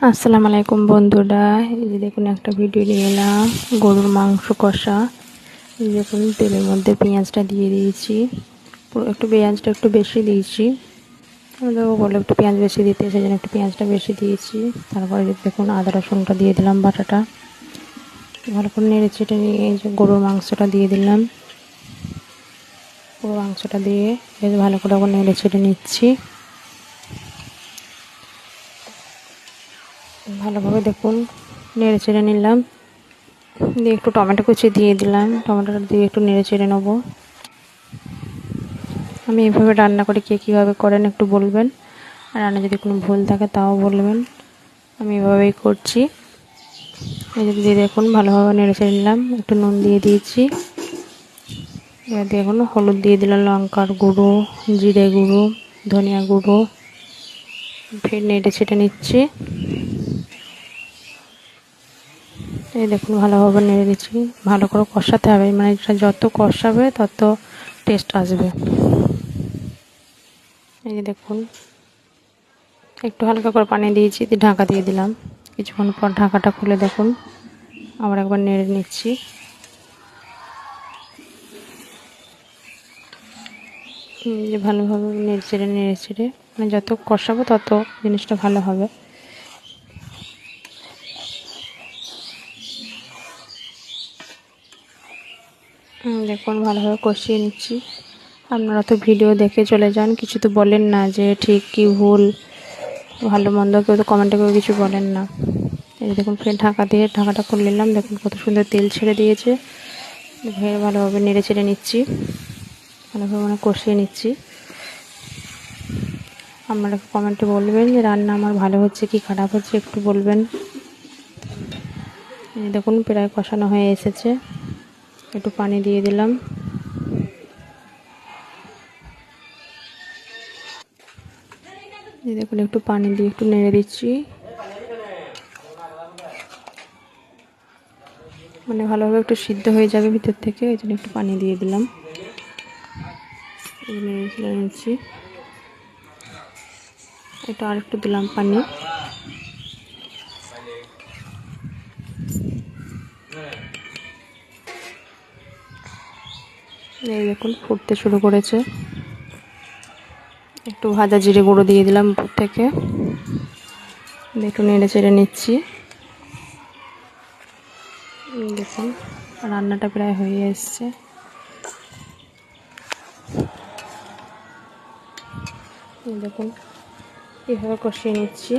আসসালামু আলাইকুম বন্ধুরা, এই যে দেখুন একটা ভিডিও নিয়ে এলাম গরুর মাংস কষা। এই দেখুন তেলের মধ্যে পেঁয়াজটা দিয়ে দিয়েছি, একটু পেঁয়াজটা একটু বেশি দিয়েছি। বলে একটু পেঁয়াজ বেশি দিতে, সেই জন্য একটু পেঁয়াজটা বেশি দিয়েছি। তারপরে দেখুন আদা রসুনটা দিয়ে দিলাম বাটাটা, ভালো করে নেড়ে চেটে নিয়ে এই যে গরুর মাংসটা দিয়ে দিলাম। গরুর মাংসটা দিয়ে বেশ ভালো করে নেড়ে চেটে নিচ্ছি। ভালোভাবে দেখুন নেড়ে চেড়ে নিলাম, দিয়ে একটু টমেটো কুচি দিয়ে দিলাম। টমেটোটা দিয়ে একটু নেড়ে চেড়ে নেবো। আমি এইভাবে রান্না করি, কে কীভাবে করেন একটু বলবেন, আর রান্না যদি কোনো ভুল থাকে তাও বলবেন। আমি এভাবেই করছি। এই যে দিয়ে দেখুন ভালোভাবে নেড়ে চেড়ে নিলাম, একটু নুন দিয়ে দিয়েছি। এবার দেখুন হলুদ দিয়ে দিলাম, লঙ্কার গুঁড়ো, জিরে গুঁড়ো, ধনিয়া গুঁড়ো, ফের নেড়ে চেটে নিচ্ছি। এই দেখুন ভালোভাবে নেড়ে দিচ্ছি, ভালো করে কষাতে হবে, মানে এটা যত কষাবে তত টেস্ট আসবে। এই যে দেখুন একটু হালকা করে পানি দিয়েছি, ঢাকা দিয়ে দিলাম। কিছুক্ষণ পর ঢাকাটা খুলে দেখুন আবার একবার নেড়ে নিচ্ছি। যে ভালোভাবে নেড়ে চেড়ে মানে যত কষাবো তত জিনিসটা ভালো হবে। দেখুন ভালোভাবে কষিয়ে নিচ্ছি। আপনারা তো ভিডিও দেখে চলে যান, কিছু তো বলেন না যে ঠিক কি ভুল, ভালো মন্দ কেউ তো কমেন্টে কেউ কিছু বলেন না। এই দেখুন ফের ঢাকা দিয়ে ঢাকাটা খুলে নিলাম, দেখুন কত সুন্দর তেল ছেড়ে দিয়েছে। ফের ভালোভাবে নেড়ে চেড়ে নিচ্ছি, ভালোভাবে কষিয়ে নিচ্ছি। আপনারা কমেন্টে বলবেন যে রান্না আমার ভালো হচ্ছে কি খারাপ হচ্ছে একটু বলবেন। দেখুন প্রায় কষানো হয়ে এসেছে, একটু পানি দিয়ে দিলাম। দেখুন একটু পানি দিয়ে একটু নেড়ে দিচ্ছি, মানে ভালোভাবে একটু সিদ্ধ হয়ে যাবে ভিতর থেকে, এই জন্য একটু পানি দিয়ে দিলাম। নেড়ে নিচ্ছি, একটু আর একটু দিলাম পানি। এই দেখুন ফুটতে শুরু করেছে, একটু ভাজা জিরে গুঁড়ো দিয়ে দিলাম উপর থেকে, একটু নেড়ে চেড়ে নিচ্ছি। দেখুন রান্নাটা প্রায় হয়ে এসছে। দেখুন এভাবে কষিয়ে নিচ্ছি।